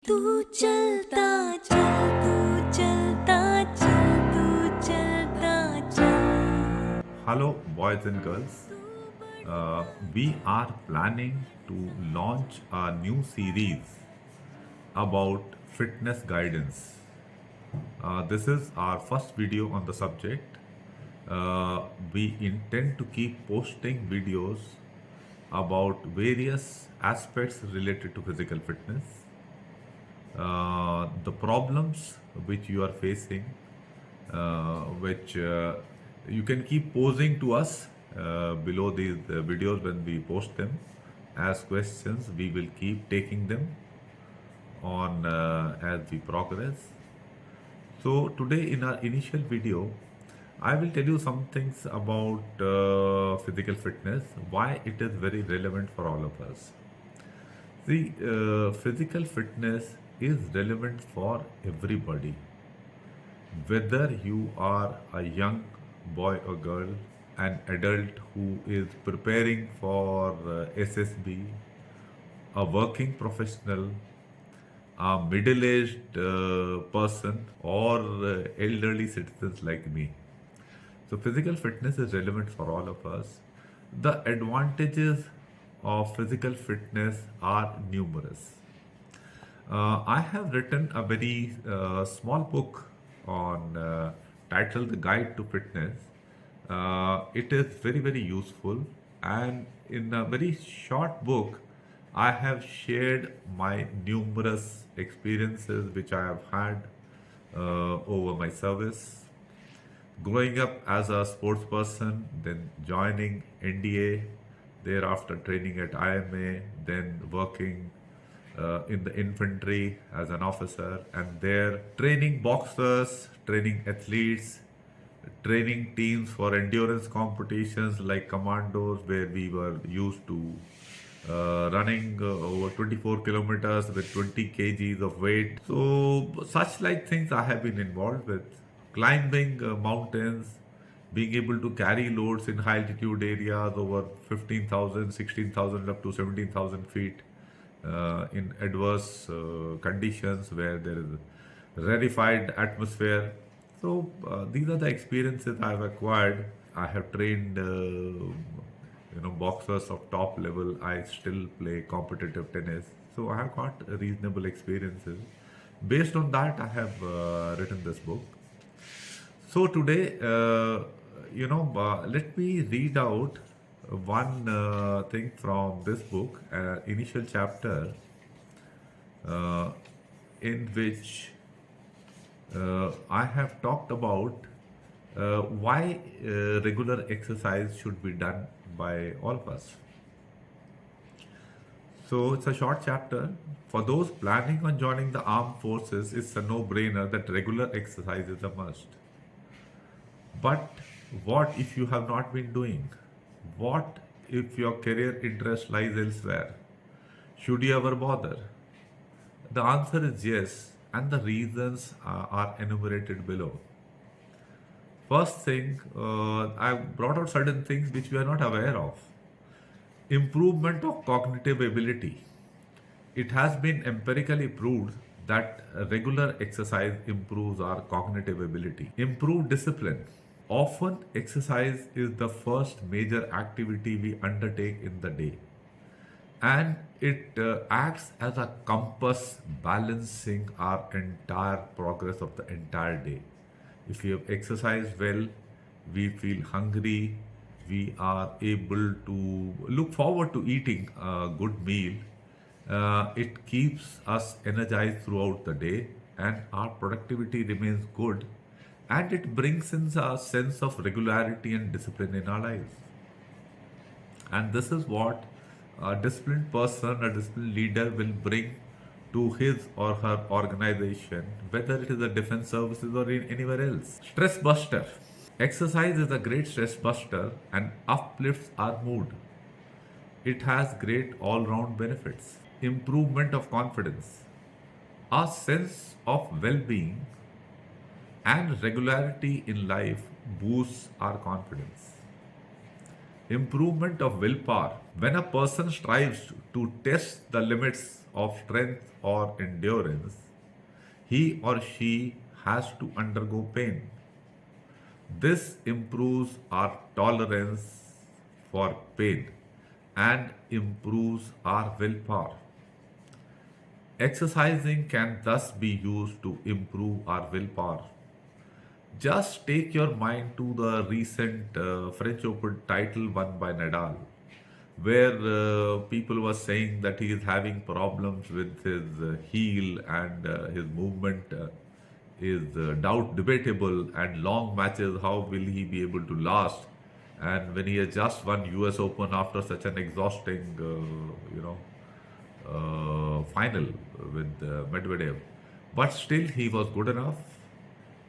तू चलता चल तू चलता चल तू चलता चल. Hello, boys and girls. We are planning to launch a new series about fitness guidance. This is our first video on the subject. We intend to keep posting videos about various aspects related to physical fitness, the problems which you are facing, which you can keep posing to us below these videos when we post them as questions. We will keep taking them on as we progress. So today in our initial video, I will tell you some things about physical fitness, why it is very relevant for all of us. See, physical fitness is relevant for everybody. Whether you are a young boy or girl, an adult who is preparing for SSB, a working professional, a middle-aged person, or elderly citizens like me. So physical fitness is relevant for all of us. The advantages of physical fitness are numerous. I have written a very small book on titled The Guide to Fitness. It is very useful, and in a very short book, I have shared my numerous experiences which I have had over my service. Growing up as a sports person, then joining NDA, thereafter training at IMA, then working in the infantry as an officer, and there training boxers, training athletes, training teams for endurance competitions like commandos, where we were used to running over 24 kilometers with 20 kgs of weight. So such like things I have been involved with. Climbing mountains, being able to carry loads in high altitude areas over 15,000, 16,000 up to 17,000 feet in adverse conditions where there is rarefied atmosphere. So these are the experiences I have acquired. I have trained boxers of top level. I still play competitive tennis. So I have got reasonable experiences. Based on that, I have written this book. So today, let me read out one thing from this book, initial chapter, in which I have talked about why regular exercise should be done by all of us. So it's a short chapter. For those planning on joining the armed forces, it's a no-brainer that regular exercise is a must. But what if you have not been doing? What if your career interest lies elsewhere? Should you ever bother? The answer is yes, and the reasons are enumerated below. First thing, I brought out certain things which we are not aware of. Improvement of cognitive ability. It has been empirically proved that regular exercise improves our cognitive ability. Improved discipline. Often, exercise is the first major activity we undertake in the day, and it acts as a compass balancing our entire progress of the entire day. If we have exercised well, we feel hungry, we are able to look forward to eating a good meal. It keeps us energized throughout the day, and our productivity remains good, and it brings in a sense of regularity and discipline in our lives. And this is what a disciplined person, a disciplined leader will bring to his or her organization, whether it is a defense services or in anywhere else. Stress buster. Exercise is a great stress buster and uplifts our mood. It has great all-round benefits. Improvement of confidence. Our sense of well-being and regularity in life boosts our confidence. Improvement of willpower. When a person strives to test the limits of strength or endurance, he or she has to undergo pain. This improves our tolerance for pain and improves our willpower. Exercising can thus be used to improve our willpower. Just take your mind to the recent French Open title won by Nadal, where people were saying that he is having problems with his heel and his movement is doubt debatable, and long matches, how will he be able to last? And when he has just won US Open after such an exhausting, final with Medvedev, but still he was good enough.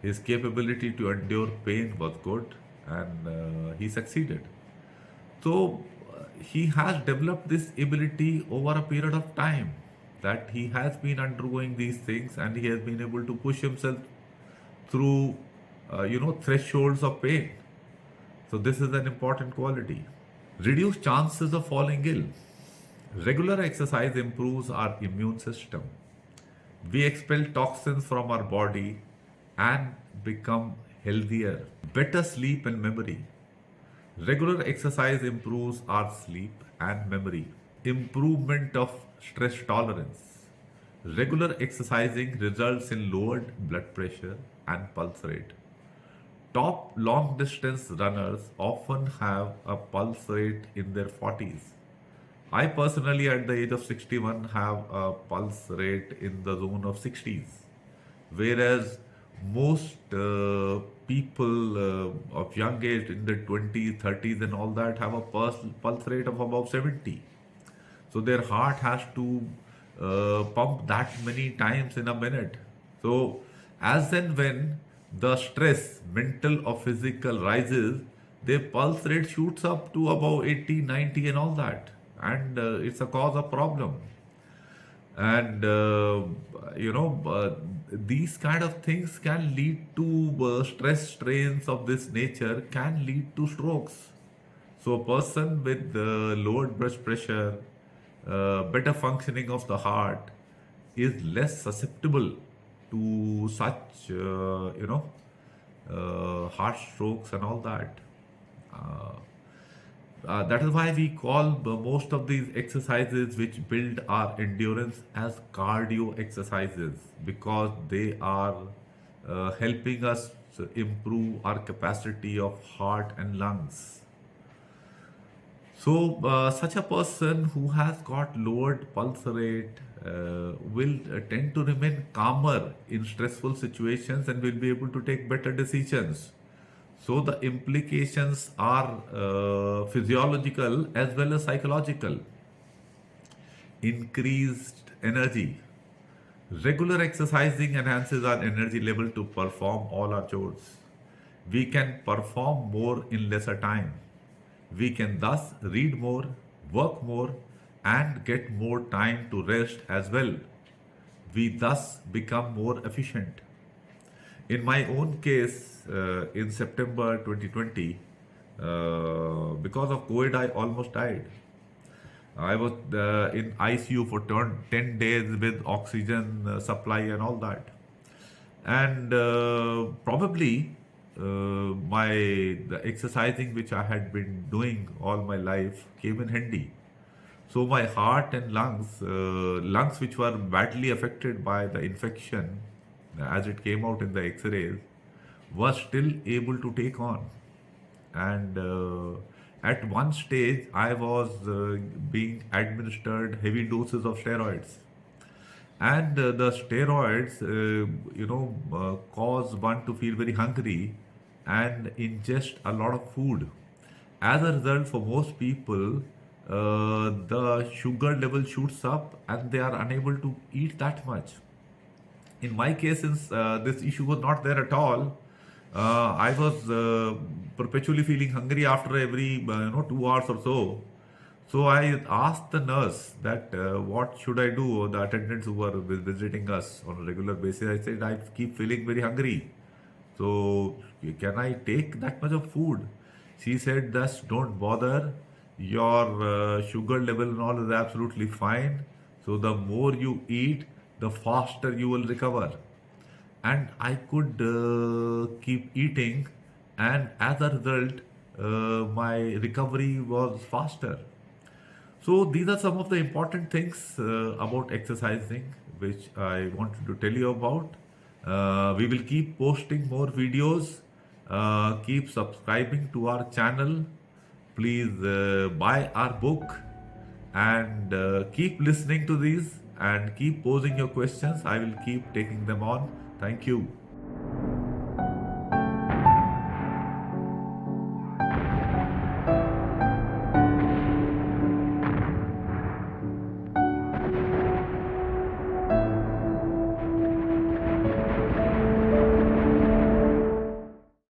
His capability to endure pain was good, and he succeeded. So he has developed this ability over a period of time, that he has been undergoing these things and he has been able to push himself through, thresholds of pain. So this is an important quality. Reduce chances of falling ill. Regular exercise improves our immune system. We expel toxins from our body and become healthier. Better sleep and memory. Regular exercise improves our sleep and memory. Improvement of stress tolerance. Regular exercising results in lowered blood pressure and pulse rate. Top long distance runners often have a pulse rate in their 40s. I personally, at the age of 61, have a pulse rate in the zone of 60s, whereas most people of young age in their 20s, 30s, and all that have a pulse rate of about 70. So their heart has to pump that many times in a minute. So, as and when the stress, mental or physical, rises, their pulse rate shoots up to about 80, 90, and all that. And it's a cause of problem. And these kind of things can lead to stress strains of this nature, can lead to strokes. So a person with lowered blood pressure, better functioning of the heart, is less susceptible to such heart strokes and all that. That is why we call most of these exercises which build our endurance as cardio exercises, because they are helping us to improve our capacity of heart and lungs. So, such a person who has got lowered pulse rate will tend to remain calmer in stressful situations and will be able to take better decisions. So the implications are physiological as well as psychological. Increased energy. Regular exercising enhances our energy level to perform all our chores. We can perform more in lesser time. We can thus read more, work more, and get more time to rest as well. We thus become more efficient. In my own case, in September 2020, because of COVID, I almost died. I was in ICU for 10 days with oxygen supply and all that. And probably the exercising which I had been doing all my life came in handy. So my heart and lungs which were badly affected by the infection, as it came out in the X-rays, was still able to take on. And at one stage, I was being administered heavy doses of steroids. And the steroids, cause one to feel very hungry and ingest a lot of food. As a result, for most people, the sugar level shoots up and they are unable to eat that much. In my case, since this issue was not there at all, I was perpetually feeling hungry after every 2 hours or so. So I asked the nurse that what should I do, or the attendants who were visiting us on a regular basis. I said, I keep feeling very hungry. So can I take that much of food? She said, just don't bother. Your sugar level and all is absolutely fine. So the more you eat, the faster you will recover. And I could keep eating, and as a result, my recovery was faster. So these are some of the important things about exercising which I wanted to tell you about. We will keep posting more videos. Keep subscribing to our channel. Please buy our book and keep listening to these and keep posing your questions. I will keep taking them on. Thank you.